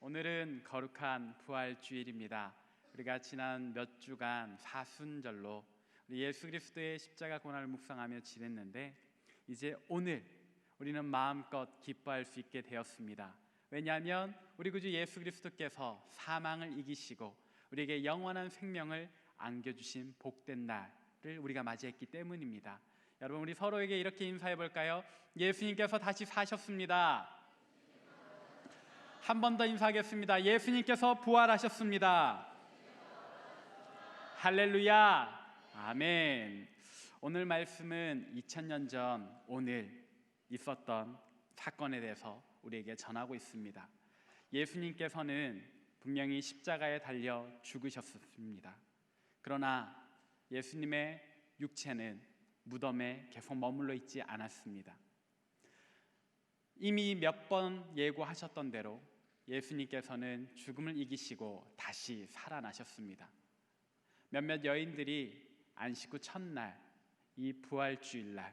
오늘은 거룩한 부활주일입니다. 우리가 지난 몇 주간 사순절로 우리 예수 그리스도의 십자가 고난을 묵상하며 지냈는데, 이제 오늘 우리는 마음껏 기뻐할 수 있게 되었습니다. 왜냐하면 우리 구주 예수 그리스도께서 사망을 이기시고 우리에게 영원한 생명을 안겨주신 복된 날을 우리가 맞이했기 때문입니다. 여러분, 우리 서로에게 이렇게 인사해 볼까요? 예수님께서 다시 사셨습니다. 한 번 더 인사하겠습니다. 예수님께서 부활하셨습니다. 할렐루야, 아멘. 오늘 말씀은 2000년 전 오늘 있었던 사건에 대해서 우리에게 전하고 있습니다. 예수님께서는 분명히 십자가에 달려 죽으셨습니다. 그러나 예수님의 육체는 무덤에 계속 머물러 있지 않았습니다. 이미 몇 번 예고하셨던 대로 예수님께서는 죽음을 이기시고 다시 살아나셨습니다. 몇몇 여인들이 안식 후 첫날, 이 부활주일날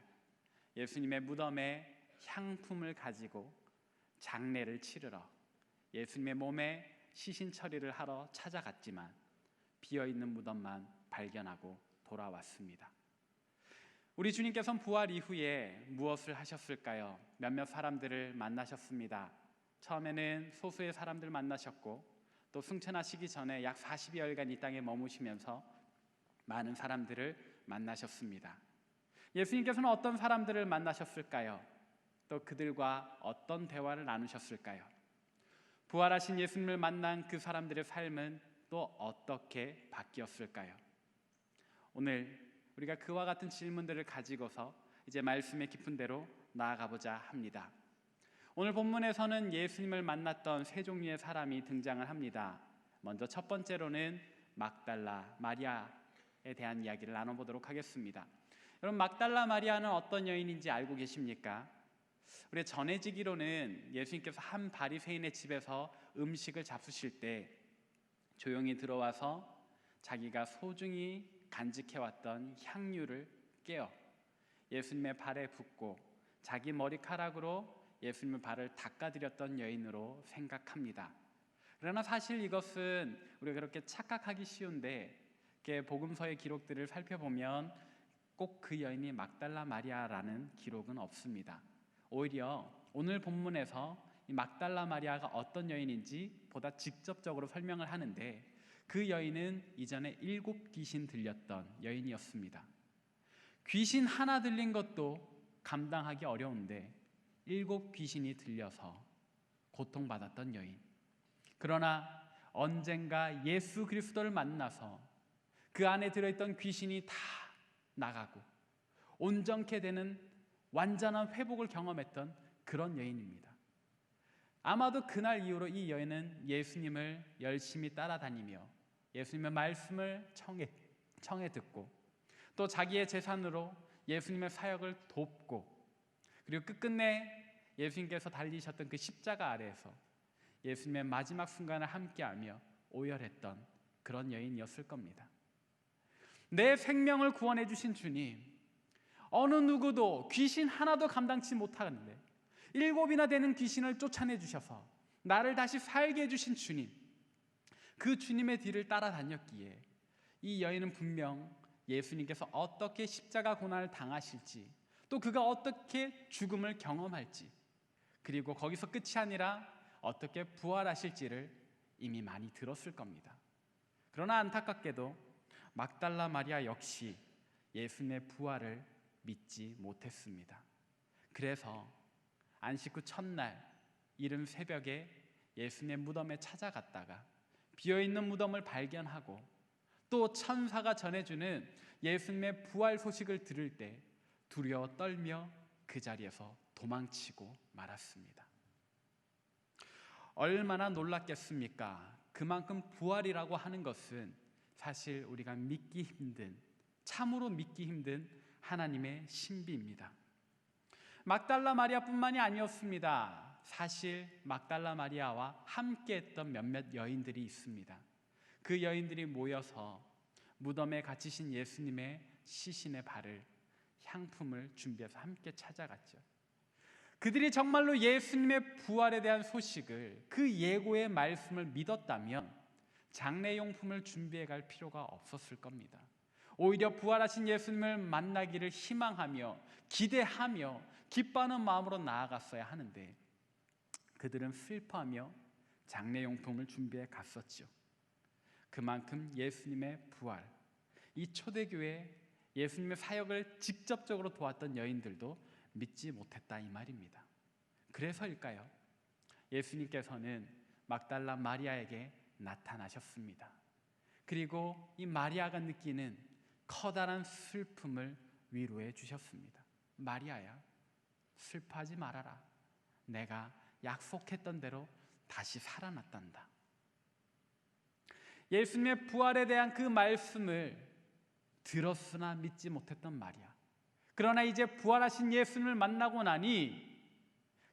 예수님의 무덤에 향품을 가지고 장례를 치르러 예수님의 몸에 시신 처리를 하러 찾아갔지만 비어있는 무덤만 발견하고 돌아왔습니다. 우리 주님께서는 부활 이후에 무엇을 하셨을까요? 몇몇 사람들을 만나셨습니다. 처음에는 소수의 사람들 만나셨고, 또 승천하시기 전에 약 40여일간 이 땅에 머무시면서 많은 사람들을 만나셨습니다. 예수님께서는 어떤 사람들을 만나셨을까요? 또 그들과 어떤 대화를 나누셨을까요? 부활하신 예수님을 만난 그 사람들의 삶은 또 어떻게 바뀌었을까요? 오늘 우리가 그와 같은 질문들을 가지고서 이제 말씀의 깊은 데로 나아가보자 합니다. 오늘 본문에서는 예수님을 만났던 세 종류의 사람이 등장을 합니다. 먼저 첫 번째로는 막달라 마리아에 대한 이야기를 나눠보도록 하겠습니다. 여러분, 막달라 마리아는 어떤 여인인지 알고 계십니까? 우리 전해지기로는 예수님께서 한 바리새인의 집에서 음식을 잡수실 때 조용히 들어와서 자기가 소중히 간직해왔던 향유를 깨어 예수님의 발에 붓고 자기 머리카락으로 예수님의 발을 닦아드렸던 여인으로 생각합니다. 그러나 사실 이것은 우리가 그렇게 착각하기 쉬운데, 복음서의 기록들을 살펴보면 꼭 그 여인이 막달라 마리아라는 기록은 없습니다. 오히려 오늘 본문에서 이 막달라 마리아가 어떤 여인인지 보다 직접적으로 설명을 하는데, 그 여인은 이전에 7 귀신 들렸던 여인이었습니다. 귀신 하나 들린 것도 감당하기 어려운데 7 귀신이 들려서 고통받았던 여인. 그러나 언젠가 예수 그리스도를 만나서 그 안에 들어있던 귀신이 다 나가고 온전케 되는 완전한 회복을 경험했던 그런 여인입니다. 아마도 그날 이후로 이 여인은 예수님을 열심히 따라다니며 예수님의 말씀을 청해 듣고, 또 자기의 재산으로 예수님의 사역을 돕고, 그리고 끝끝내 예수님께서 달리셨던 그 십자가 아래에서 예수님의 마지막 순간을 함께하며 오열했던 그런 여인이었을 겁니다. 내 생명을 구원해 주신 주님, 어느 누구도 귀신 하나도 감당치 못하는데 7이나 되는 귀신을 쫓아내 주셔서 나를 다시 살게 해주신 주님, 그 주님의 뒤를 따라다녔기에 이 여인은 분명 예수님께서 어떻게 십자가 고난을 당하실지, 또 그가 어떻게 죽음을 경험할지, 그리고 거기서 끝이 아니라 어떻게 부활하실지를 이미 많이 들었을 겁니다. 그러나 안타깝게도 막달라 마리아 역시 예수님의 부활을 믿지 못했습니다. 그래서 안식 후 첫날 이른 새벽에 예수님의 무덤에 찾아갔다가 비어있는 무덤을 발견하고, 또 천사가 전해주는 예수님의 부활 소식을 들을 때 두려워 떨며 그 자리에서 도망치고 말았습니다. 얼마나 놀랐겠습니까? 그만큼 부활이라고 하는 것은 사실 우리가 믿기 힘든, 참으로 믿기 힘든 하나님의 신비입니다. 막달라 마리아뿐만이 아니었습니다. 사실 막달라 마리아와 함께했던 몇몇 여인들이 있습니다. 그 여인들이 모여서 무덤에 갇히신 예수님의 시신의 발을 향품을 준비해서 함께 찾아갔죠. 그들이 정말로 예수님의 부활에 대한 소식을, 그 예고의 말씀을 믿었다면 장례용품을 준비해 갈 필요가 없었을 겁니다. 오히려 부활하신 예수님을 만나기를 희망하며 기대하며 기뻐하는 마음으로 나아갔어야 하는데 그들은 슬퍼하며 장례용품을 준비해 갔었죠. 그만큼 예수님의 부활, 이 초대교회 예수님의 사역을 직접적으로 도왔던 여인들도 믿지 못했다 이 말입니다. 그래서일까요? 예수님께서는 막달라 마리아에게 나타나셨습니다. 그리고 이 마리아가 느끼는 커다란 슬픔을 위로해 주셨습니다. 마리아야, 슬퍼하지 말아라. 내가 약속했던 대로 다시 살아났단다. 예수님의 부활에 대한 그 말씀을 들었으나 믿지 못했던 마리아. 그러나 이제 부활하신 예수님을 만나고 나니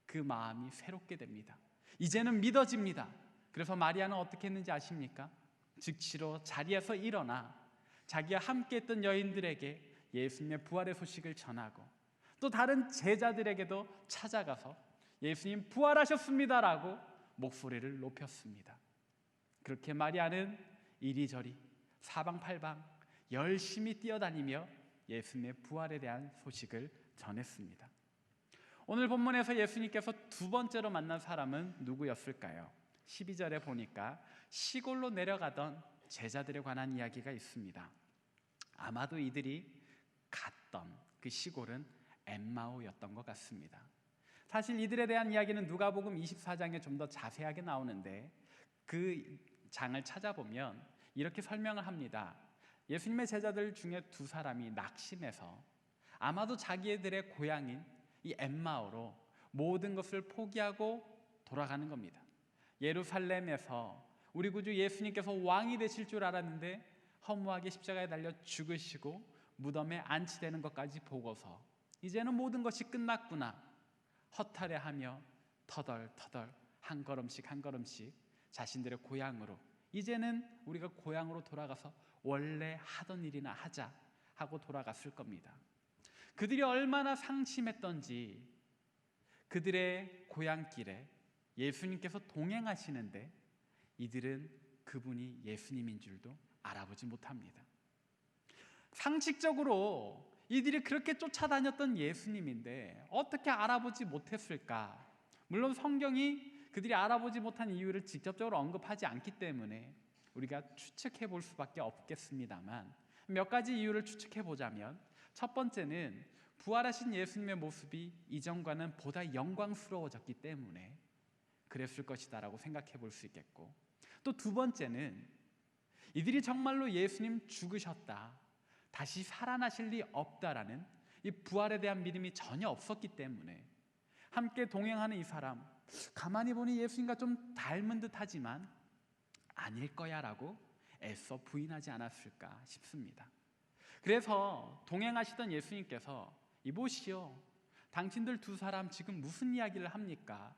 그 마음이 새롭게 됩니다. 이제는 믿어집니다. 그래서 마리아는 어떻게 했는지 아십니까? 즉시로 자리에서 일어나 자기와 함께했던 여인들에게 예수님의 부활의 소식을 전하고 또 다른 제자들에게도 찾아가서 예수님 부활하셨습니다라고 목소리를 높였습니다. 그렇게 마리아는 이리저리 사방팔방 열심히 뛰어다니며 예수님의 부활에 대한 소식을 전했습니다. 오늘 본문에서 예수님께서 두 번째로 만난 사람은 누구였을까요? 12절에 보니까 시골로 내려가던 제자들에 관한 이야기가 있습니다. 아마도 이들이 갔던 그 시골은 엠마오였던 것 같습니다. 사실 이들에 대한 이야기는 누가복음 24장에 좀 더 자세하게 나오는데 그 장을 찾아보면 이렇게 설명을 합니다. 예수님의 제자들 중에 두 사람이 낙심해서 아마도 자기들의 고향인 이 엠마오로 모든 것을 포기하고 돌아가는 겁니다. 예루살렘에서 우리 구주 예수님께서 왕이 되실 줄 알았는데 허무하게 십자가에 달려 죽으시고 무덤에 안치되는 것까지 보고서 이제는 모든 것이 끝났구나 허탈해하며 터덜터덜 한 걸음씩 한 걸음씩 자신들의 고향으로, 이제는 우리가 고향으로 돌아가서 원래 하던 일이나 하자 하고 돌아갔을 겁니다. 그들이 얼마나 상심했던지 그들의 고향길에 예수님께서 동행하시는데 이들은 그분이 예수님인 줄도 알아보지 못합니다. 상식적으로 이들이 그렇게 쫓아다녔던 예수님인데 어떻게 알아보지 못했을까? 물론 성경이 그들이 알아보지 못한 이유를 직접적으로 언급하지 않기 때문에 우리가 추측해 볼 수밖에 없겠습니다만 몇 가지 이유를 추측해 보자면, 첫 번째는 부활하신 예수님의 모습이 이전과는 보다 영광스러워졌기 때문에 그랬을 것이다라고 생각해 볼 수 있겠고, 또 두 번째는 이들이 정말로 예수님 죽으셨다, 다시 살아나실 리 없다라는 이 부활에 대한 믿음이 전혀 없었기 때문에 함께 동행하는 이 사람, 가만히 보니 예수님과 좀 닮은 듯하지만 아닐 거야 라고 애써 부인하지 않았을까 싶습니다. 그래서 동행하시던 예수님께서 이보시오, 당신들 두 사람 지금 무슨 이야기를 합니까?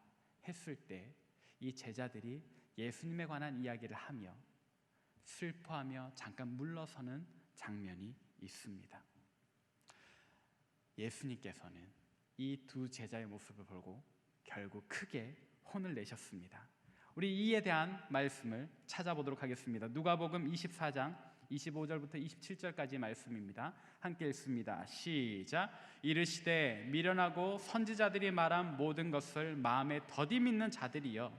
했을 때 이 제자들이 예수님에 관한 이야기를 하며 슬퍼하며 잠깐 물러서는 장면이 있습니다. 예수님께서는 이 두 제자의 모습을 보고 결국 크게 혼을 내셨습니다. 우리 이에 대한 말씀을 찾아보도록 하겠습니다. 누가복음 24장 25절부터 27절까지 말씀입니다. 함께 읽습니다. 시작. 이르시되 미련하고 선지자들이 말한 모든 것을 마음에 더디 믿는 자들이여,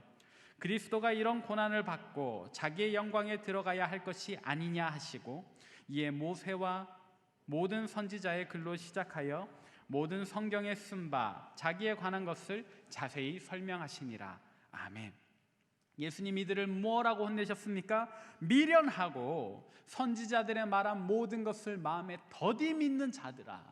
그리스도가 이런 고난을 받고 자기의 영광에 들어가야 할 것이 아니냐 하시고, 이에 모세와 모든 선지자의 글로 시작하여 모든 성경에 쓴 바 자기에 관한 것을 자세히 설명하시니라. 아멘. 예수님 이들을 뭐라고 혼내셨습니까? 미련하고 선지자들의 말한 모든 것을 마음에 더디 믿는 자들아,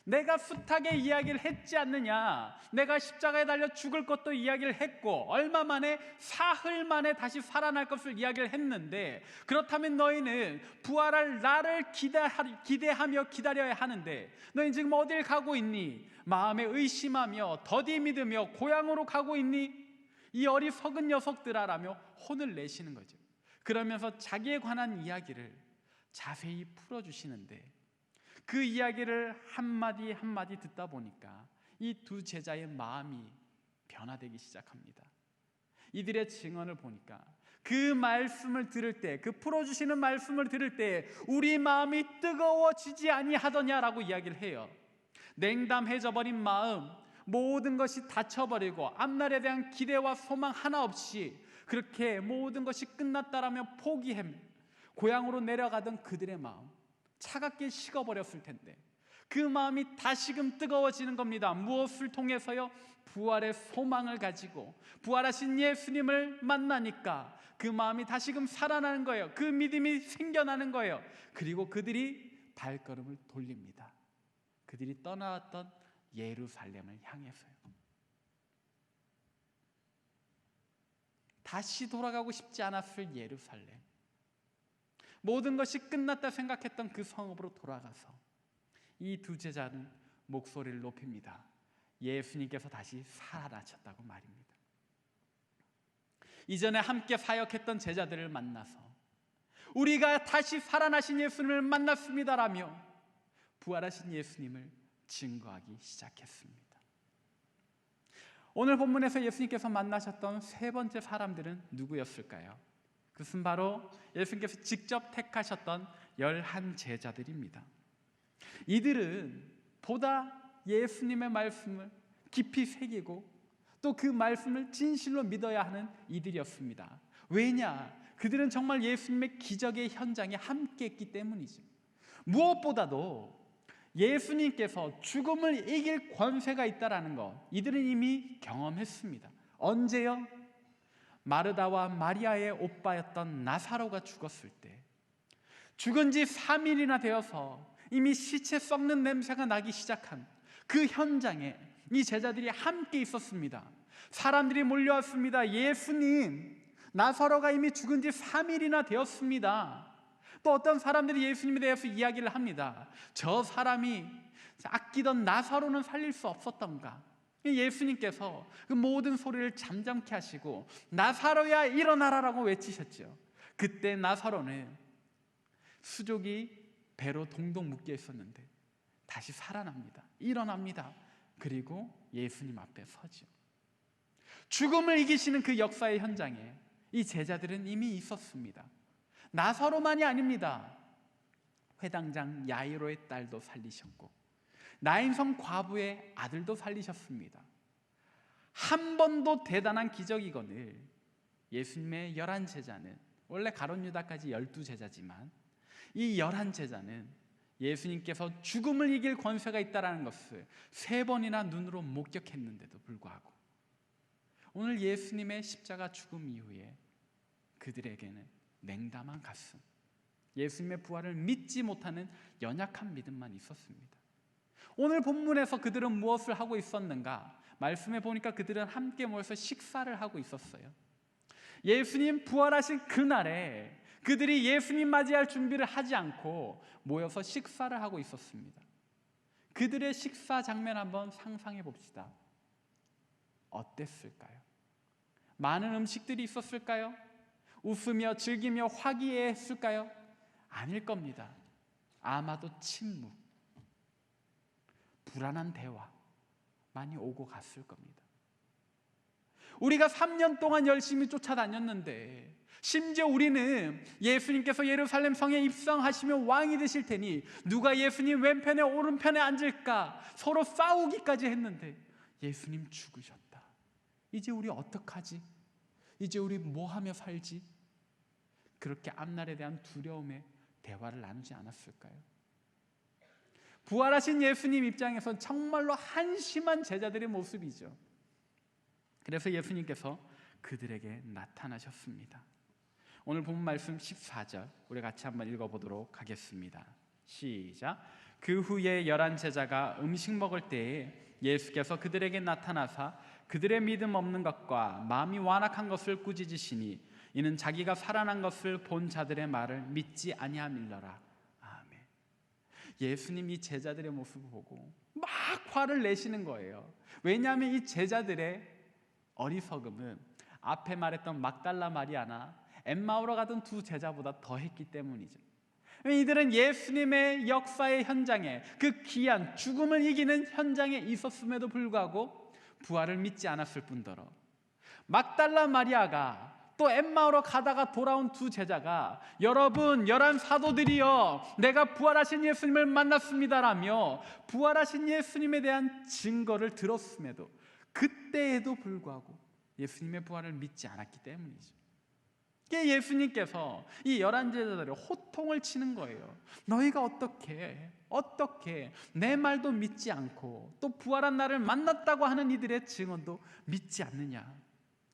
내가 숱하게 이야기를 했지 않느냐? 내가 십자가에 달려 죽을 것도 이야기를 했고 얼마 만에 사흘 만에 다시 살아날 것을 이야기를 했는데, 그렇다면 너희는 부활할 나를 기대하며 기다려야 하는데 너희 지금 어딜 가고 있니? 마음에 의심하며 더디 믿으며 고향으로 가고 있니? 이 어리석은 녀석들아라며 혼을 내시는 거죠. 그러면서 자기에 관한 이야기를 자세히 풀어주시는데 그 이야기를 한마디 한마디 듣다 보니까 이 두 제자의 마음이 변화되기 시작합니다. 이들의 증언을 보니까 그 말씀을 들을 때, 그 풀어주시는 말씀을 들을 때 우리 마음이 뜨거워지지 아니하더냐라고 이야기를 해요. 냉담해져 버린 마음, 모든 것이 닫혀버리고 앞날에 대한 기대와 소망 하나 없이 그렇게 모든 것이 끝났다라며 포기해 고향으로 내려가던 그들의 마음, 차갑게 식어버렸을 텐데 그 마음이 다시금 뜨거워지는 겁니다. 무엇을 통해서요? 부활의 소망을 가지고 부활하신 예수님을 만나니까 그 마음이 다시금 살아나는 거예요. 그 믿음이 생겨나는 거예요. 그리고 그들이 발걸음을 돌립니다. 그들이 떠나왔던 예루살렘을 향해서요. 다시 돌아가고 싶지 않았을 예루살렘, 모든 것이 끝났다 생각했던 그 성읍으로 돌아가서 이 두 제자는 목소리를 높입니다. 예수님께서 다시 살아나셨다고 말입니다. 이전에 함께 사역했던 제자들을 만나서 우리가 다시 살아나신 예수님을 만났습니다라며 부활하신 예수님을 증거하기 시작했습니다. 오늘 본문에서 예수님께서 만나셨던 세 번째 사람들은 누구였을까요? 그것은 바로 예수님께서 직접 택하셨던 11 제자들입니다. 이들은 보다 예수님의 말씀을 깊이 새기고 또 그 말씀을 진실로 믿어야 하는 이들이었습니다. 왜냐? 그들은 정말 예수님의 기적의 현장에 함께 했기 때문이죠. 무엇보다도 예수님께서 죽음을 이길 권세가 있다는 것, 이들은 이미 경험했습니다. 언제요? 마르다와 마리아의 오빠였던 나사로가 죽었을 때, 죽은 지 3일이나 되어서 이미 시체 썩는 냄새가 나기 시작한 그 현장에 이 제자들이 함께 있었습니다. 사람들이 몰려왔습니다. 예수님, 나사로가 이미 죽은 지 3일이나 되었습니다. 또 어떤 사람들이 예수님에 대해서 이야기를 합니다. 저 사람이 아끼던 나사로는 살릴 수 없었던가? 예수님께서 그 모든 소리를 잠잠케 하시고 나사로야 일어나라라고 외치셨죠. 그때 나사로는 수족이 배로 동동 묶여 있었는데 다시 살아납니다. 일어납니다. 그리고 예수님 앞에 서죠. 죽음을 이기시는 그 역사의 현장에 이 제자들은 이미 있었습니다. 나사로만이 아닙니다. 회당장 야이로의 딸도 살리셨고 나인성 과부의 아들도 살리셨습니다. 한 번도 대단한 기적이거늘 예수님의 11 제자는, 원래 가룟 유다까지 12 제자지만 이 11 제자는 예수님께서 죽음을 이길 권세가 있다는 것을 3번이나 눈으로 목격했는데도 불구하고 오늘 예수님의 십자가 죽음 이후에 그들에게는 냉담한 가슴, 예수님의 부활을 믿지 못하는 연약한 믿음만 있었습니다. 오늘 본문에서 그들은 무엇을 하고 있었는가? 말씀해 보니까 그들은 함께 모여서 식사를 하고 있었어요. 예수님 부활하신 그날에 그들이 예수님 맞이할 준비를 하지 않고 모여서 식사를 하고 있었습니다. 그들의 식사 장면 한번 상상해 봅시다. 어땠을까요? 많은 음식들이 있었을까요? 웃으며 즐기며 화기애애했을까요? 아닐 겁니다. 아마도 침묵, 불안한 대화 많이 오고 갔을 겁니다. 우리가 3년 동안 열심히 쫓아다녔는데 심지어 우리는 예수님께서 예루살렘 성에 입성하시면 왕이 되실 테니 누가 예수님 왼편에 오른편에 앉을까 서로 싸우기까지 했는데 예수님 죽으셨다. 이제 우리 어떡하지? 이제 우리 뭐 하며 살지? 그렇게 앞날에 대한 두려움에 대화를 나누지 않았을까요? 부활하신 예수님 입장에선 정말로 한심한 제자들의 모습이죠. 그래서 예수님께서 그들에게 나타나셨습니다. 오늘 본 말씀 14절 우리 같이 한번 읽어보도록 하겠습니다. 시작. 그 후에 11 제자가 음식 먹을 때에 예수께서 그들에게 나타나사 그들의 믿음 없는 것과 마음이 완악한 것을 꾸짖으시니 이는 자기가 살아난 것을 본 자들의 말을 믿지 아니함일러라. 아멘. 예수님 이 제자들의 모습을 보고 막 화를 내시는 거예요. 왜냐하면 이 제자들의 어리석음은 앞에 말했던 막달라 마리아나 엠마오로 가던 2 제자보다 더했기 때문이죠. 이들은 예수님의 역사의 현장에, 그 귀한 죽음을 이기는 현장에 있었음에도 불구하고 부활을 믿지 않았을 뿐더러 막달라 마리아가 또 엠마오로 가다가 돌아온 두 제자가 여러분, 11 사도들이여 내가 부활하신 예수님을 만났습니다라며 부활하신 예수님에 대한 증거를 들었음에도 그때에도 불구하고 예수님의 부활을 믿지 않았기 때문이죠. 예수님께서 이 11 제자들의 호통을 치는 거예요. 너희가 어떻게 내 말도 믿지 않고 또 부활한 나를 만났다고 하는 이들의 증언도 믿지 않느냐.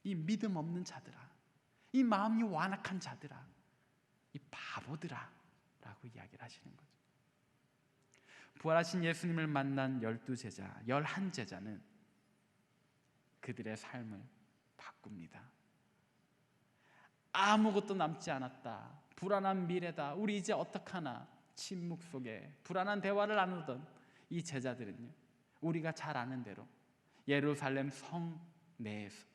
이 믿음 없는 자들아, 이 마음이 완악한 자들아, 이 바보들아 라고 이야기를 하시는 거죠. 부활하신 예수님을 만난 12 제자, 11 제자는 그들의 삶을 바꿉니다. 아무것도 남지 않았다, 불안한 미래다, 우리 이제 어떡하나, 침묵 속에 불안한 대화를 나누던 이 제자들은요, 우리가 잘 아는 대로 예루살렘 성 내에서,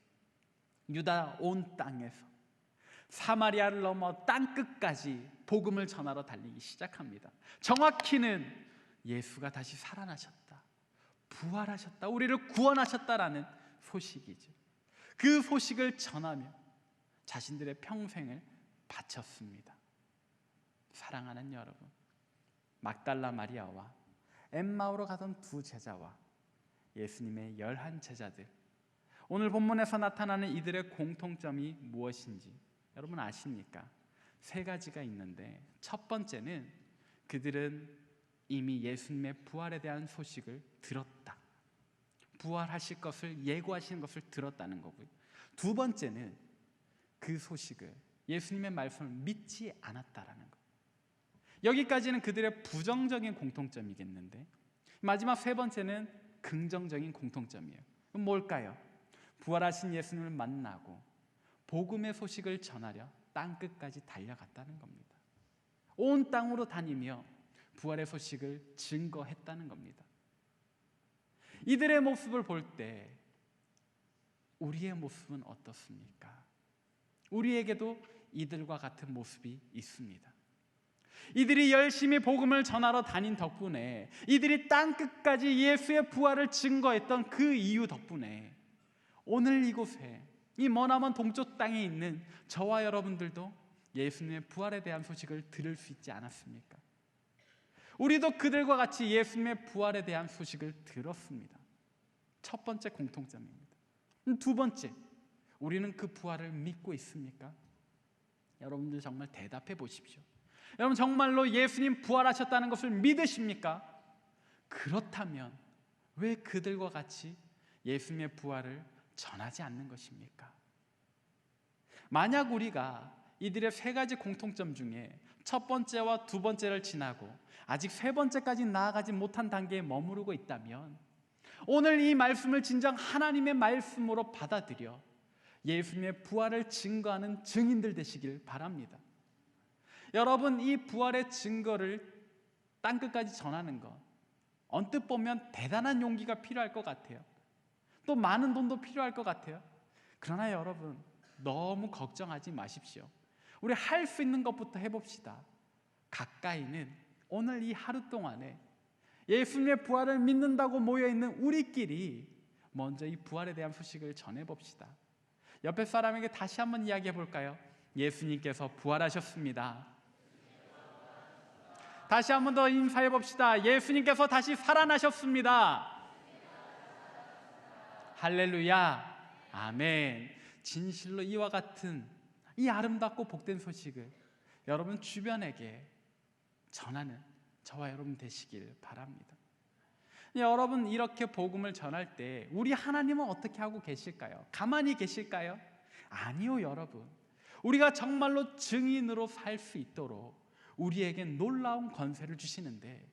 유다 온 땅에서, 사마리아를 넘어 땅끝까지 복음을 전하러 달리기 시작합니다. 정확히는 예수가 다시 살아나셨다, 부활하셨다, 우리를 구원하셨다라는 소식이죠. 그 소식을 전하며 자신들의 평생을 바쳤습니다. 사랑하는 여러분, 막달라 마리아와 엠마오로 가던 두 제자와 예수님의 11 제자들, 오늘 본문에서 나타나는 이들의 공통점이 무엇인지 여러분 아십니까? 3가지가 있는데, 첫 번째는 그들은 이미 예수님의 부활에 대한 소식을 들었다, 부활하실 것을 예고하시는 것을 들었다는 거고요. 두 번째는 그 소식을, 예수님의 말씀을 믿지 않았다라는 것. 여기까지는 그들의 부정적인 공통점이겠는데, 마지막 3번째는 긍정적인 공통점이에요. 그럼 뭘까요? 부활하신 예수님을 만나고 복음의 소식을 전하려 땅끝까지 달려갔다는 겁니다. 온 땅으로 다니며 부활의 소식을 증거했다는 겁니다. 이들의 모습을 볼 때 우리의 모습은 어떻습니까? 우리에게도 이들과 같은 모습이 있습니다. 이들이 열심히 복음을 전하러 다닌 덕분에, 이들이 땅끝까지 예수의 부활을 증거했던 그 이유 덕분에 오늘 이곳에, 이 머나먼 동쪽 땅에 있는 저와 여러분들도 예수님의 부활에 대한 소식을 들을 수 있지 않았습니까? 우리도 그들과 같이 예수님의 부활에 대한 소식을 들었습니다. 첫 번째 공통점입니다. 두 번째, 우리는 그 부활을 믿고 있습니까? 여러분들 정말 대답해 보십시오. 여러분 정말로 예수님 부활하셨다는 것을 믿으십니까? 그렇다면 왜 그들과 같이 예수님의 부활을 전하지 않는 것입니까? 만약 우리가 이들의 3가지 공통점 중에 첫 번째와 두 번째를 지나고 아직 3번째까지 나아가지 못한 단계에 머무르고 있다면, 오늘 이 말씀을 진정 하나님의 말씀으로 받아들여 예수님의 부활을 증거하는 증인들 되시길 바랍니다. 여러분, 이 부활의 증거를 땅끝까지 전하는 것, 언뜻 보면 대단한 용기가 필요할 것 같아요. 또 많은 돈도 필요할 것 같아요. 그러나 여러분, 너무 걱정하지 마십시오. 우리 할 수 있는 것부터 해봅시다. 가까이는 오늘 이 하루 동안에 예수님의 부활을 믿는다고 모여있는 우리끼리 먼저 이 부활에 대한 소식을 전해봅시다. 옆에 사람에게 다시 한번 이야기해 볼까요? 예수님께서 부활하셨습니다. 다시 한번 더 인사해 봅시다. 예수님께서 다시 살아나셨습니다. 할렐루야, 아멘. 진실로 이와 같은 이 아름답고 복된 소식을 여러분 주변에게 전하는 저와 여러분 되시길 바랍니다. 여러분, 이렇게 복음을 전할 때 우리 하나님은 어떻게 하고 계실까요? 가만히 계실까요? 아니요, 여러분. 우리가 정말로 증인으로 살 수 있도록 우리에게 놀라운 권세를 주시는데,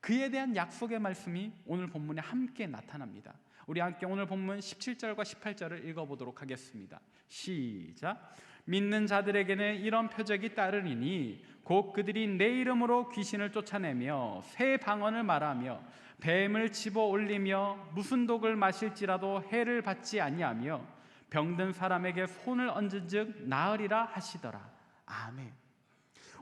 그에 대한 약속의 말씀이 오늘 본문에 함께 나타납니다. 우리 함께 오늘 본문 17절과 18절을 읽어보도록 하겠습니다. 시작. 믿는 자들에게는 이런 표적이 따르리니 곧 그들이 내 이름으로 귀신을 쫓아내며 새 방언을 말하며 뱀을 집어 올리며 무슨 독을 마실지라도 해를 받지 아니하며 병든 사람에게 손을 얹은즉 나으리라 하시더라. 아멘.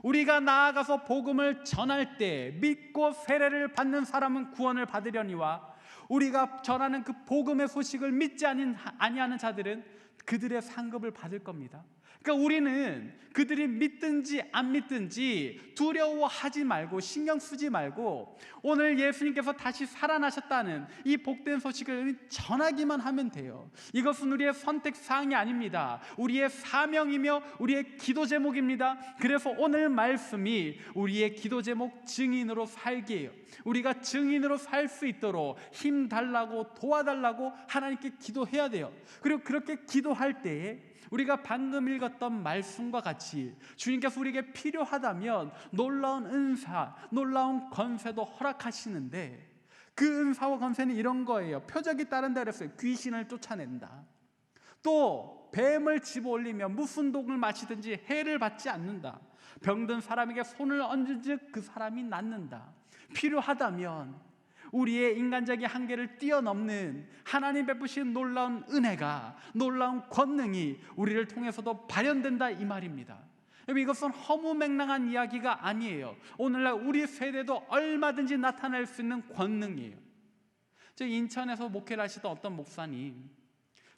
우리가 나아가서 복음을 전할 때 믿고 세례를 받는 사람은 구원을 받으려니와 우리가 전하는 그 복음의 소식을 믿지 아니하는 자들은 그들의 상급을 받을 겁니다. 그러니까 우리는 그들이 믿든지 안 믿든지 두려워하지 말고 신경 쓰지 말고 오늘 예수님께서 다시 살아나셨다는 이 복된 소식을 전하기만 하면 돼요. 이것은 우리의 선택사항이 아닙니다. 우리의 사명이며 우리의 기도 제목입니다. 그래서 오늘 말씀이 우리의 기도 제목 증인으로 살기예요. 우리가 증인으로 살 수 있도록 힘 달라고 도와달라고 하나님께 기도해야 돼요. 그리고 그렇게 기도할 때에 우리가 방금 읽었던 말씀과 같이 주님께서 우리에게 필요하다면 놀라운 은사, 놀라운 권세도 허락하시는데 그 은사와 권세는 이런 거예요. 표적이 따른다 그랬어요. 귀신을 쫓아낸다. 또 뱀을 집어올리며 무슨 독을 마시든지 해를 받지 않는다. 병든 사람에게 손을 얹은즉 그 사람이 낫는다. 필요하다면 우리의 인간적인 한계를 뛰어넘는 하나님 베푸신 놀라운 은혜가, 놀라운 권능이 우리를 통해서도 발현된다 이 말입니다. 이것은 허무맹랑한 이야기가 아니에요. 오늘날 우리 세대도 얼마든지 나타날 수 있는 권능이에요. 저 인천에서 목회를 하시던 어떤 목사님,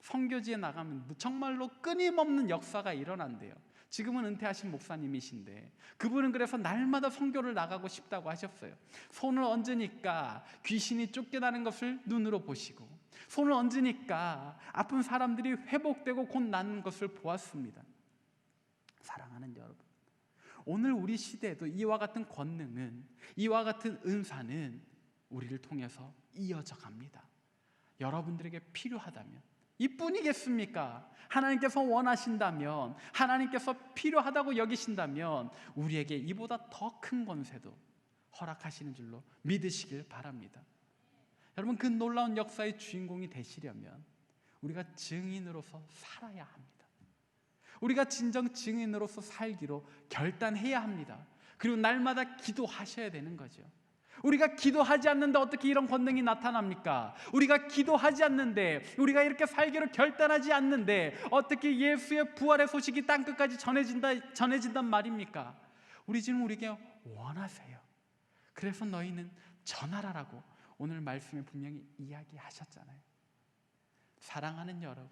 선교지에 나가면 정말로 끊임없는 역사가 일어난대요. 지금은 은퇴하신 목사님이신데 그분은 그래서 날마다 선교를 나가고 싶다고 하셨어요. 손을 얹으니까 귀신이 쫓겨나는 것을 눈으로 보시고 손을 얹으니까 아픈 사람들이 회복되고 곧 낫는 것을 보았습니다. 사랑하는 여러분, 오늘 우리 시대에도 이와 같은 권능은, 이와 같은 은사는 우리를 통해서 이어져 갑니다. 여러분들에게 필요하다면 이뿐이겠습니까? 하나님께서 원하신다면, 하나님께서 필요하다고 여기신다면 우리에게 이보다 더 큰 권세도 허락하시는 줄로 믿으시길 바랍니다. 여러분, 그 놀라운 역사의 주인공이 되시려면 우리가 증인으로서 살아야 합니다. 우리가 진정 증인으로서 살기로 결단해야 합니다. 그리고 날마다 기도하셔야 되는 거죠. 우리가 기도하지 않는데 어떻게 이런 권능이 나타납니까? 우리가 기도하지 않는데, 우리가 이렇게 살기로 결단하지 않는데 어떻게 예수의 부활의 소식이 땅끝까지 전해진단 말입니까? 우리 지금 우리에게 원하세요. 그래서 너희는 전하라라고 오늘 말씀에 분명히 이야기하셨잖아요. 사랑하는 여러분,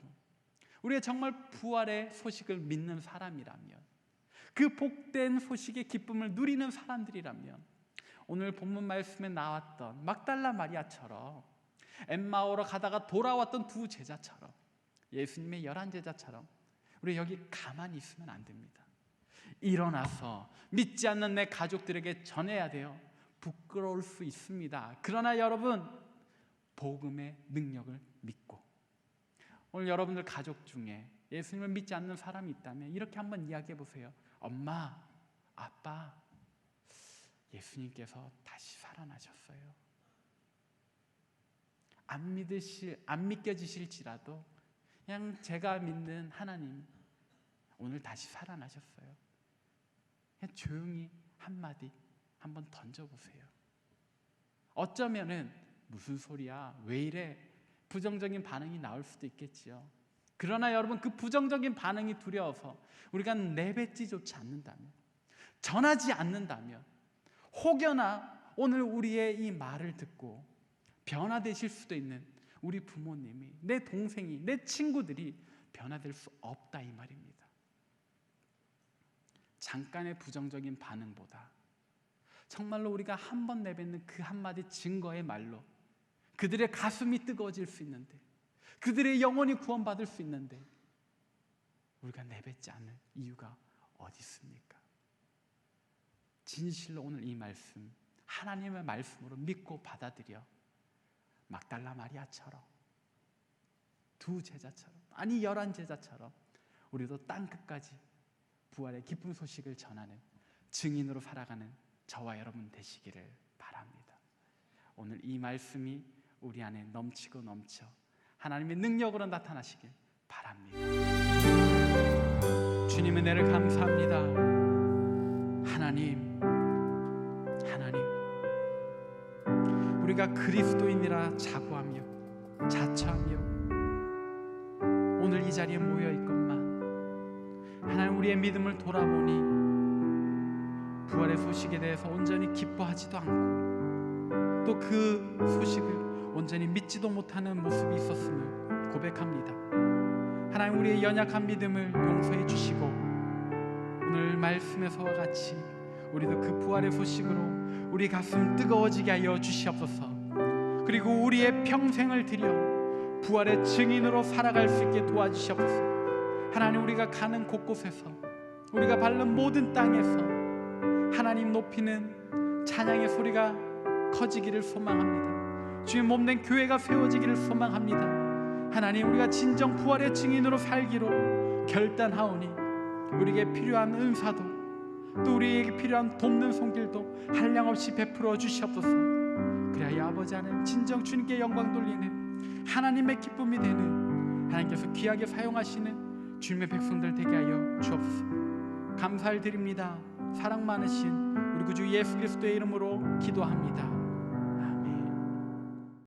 우리가 정말 부활의 소식을 믿는 사람이라면, 그 복된 소식의 기쁨을 누리는 사람들이라면 오늘 본문 말씀에 나왔던 막달라 마리아처럼, 엠마오로 가다가 돌아왔던 두 제자처럼, 예수님의 11제자처럼 우리 여기 가만히 있으면 안 됩니다. 일어나서 믿지 않는 내 가족들에게 전해야 돼요. 부끄러울 수 있습니다. 그러나 여러분, 복음의 능력을 믿고, 오늘 여러분들 가족 중에 예수님을 믿지 않는 사람이 있다면 이렇게 한번 이야기해 보세요. 엄마, 아빠, 예수님께서 다시 살아나셨어요. 안 믿겨지실지라도 그냥 제가 믿는 하나님 오늘 다시 살아나셨어요. 그냥 조용히 한마디 한번 던져보세요. 어쩌면은 무슨 소리야, 왜 이래, 부정적인 반응이 나올 수도 있겠지요. 그러나 여러분, 그 부정적인 반응이 두려워서 우리가 내뱉지조차 않는다면, 전하지 않는다면, 혹여나 오늘 우리의 이 말을 듣고 변화되실 수도 있는 우리 부모님이, 내 동생이, 내 친구들이 변화될 수 없다 이 말입니다. 잠깐의 부정적인 반응보다 정말로 우리가 한 번 내뱉는 그 한마디 증거의 말로 그들의 가슴이 뜨거워질 수 있는데, 그들의 영혼이 구원받을 수 있는데 우리가 내뱉지 않을 이유가 어디 있습니까? 진실로 오늘 이 말씀, 하나님의 말씀으로 믿고 받아들여 막달라 마리아처럼, 두 제자처럼, 아니 11제자처럼 우리도 땅끝까지 부활의 기쁜 소식을 전하는 증인으로 살아가는 저와 여러분 되시기를 바랍니다. 오늘 이 말씀이 우리 안에 넘치고 넘쳐 하나님의 능력으로 나타나시길 바랍니다. 주님 은혜를 감사합니다. 하나님, 우리가 그리스도인이라 자부하며 자처하며 오늘 이 자리에 모여 있건만, 하나님 우리의 믿음을 돌아보니 부활의 소식에 대해서 온전히 기뻐하지도 않고 또 그 소식을 온전히 믿지도 못하는 모습이 있었음을 고백합니다. 하나님, 우리의 연약한 믿음을 용서해 주시고 오늘 말씀에서와 같이 우리도 그 부활의 소식으로 우리 가슴 뜨거워지게 하여 주시옵소서. 그리고 우리의 평생을 들여 부활의 증인으로 살아갈 수 있게 도와주시옵소서. 하나님, 우리가 가는 곳곳에서, 우리가 밟는 모든 땅에서 하나님 높이는 찬양의 소리가 커지기를 소망합니다. 주의 몸된 교회가 세워지기를 소망합니다. 하나님, 우리가 진정 부활의 증인으로 살기로 결단하오니 우리에게 필요한 은사도 또 우리에게 필요한 돕는 손길도 한량없이 베풀어 주시옵소서. 그래야 아버지 하나님, 진정 주님께 영광 돌리는 하나님의 기쁨이 되는, 하나님께서 귀하게 사용하시는 주님의 백성들 되게 하여 주옵소서. 감사를 드립니다. 사랑 많으신 우리 구주 예수 그리스도의 이름으로 기도합니다.